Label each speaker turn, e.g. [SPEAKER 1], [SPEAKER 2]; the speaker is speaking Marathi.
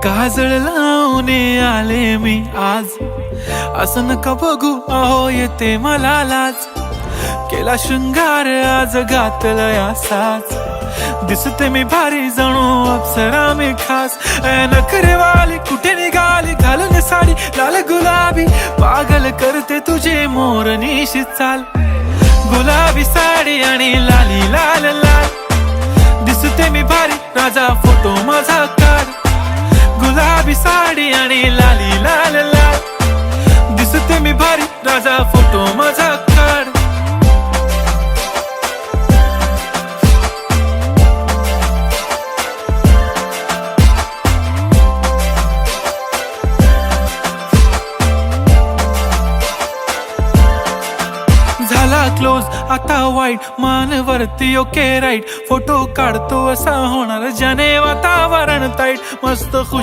[SPEAKER 1] काजळ लावून आले मी आज, असं नका बघू अहो येते मला लाज. केला शृंगार आज घातलंय असाच, दिसते मी भारी जणू अप्सरा मी खास. नखरेवाली कुठे निघाली घालून साडी लाल गुलाबी, पागल करते तुझे मोरनीशी चाल. गुलाबी साडी आणि लाली लाल लाल, दिसते मी भारी राजा फोटो माझा काढ. गुलाबी साडी आणि लाली लाल लाल, दिसते मी भारी राजा फोटो माझा काढ. झाला क्लोज आता वाईट, मान वरती ओके राईट. फोटो काढतो असा होणार ज्याने वातावरण ताईट. मस्त खुश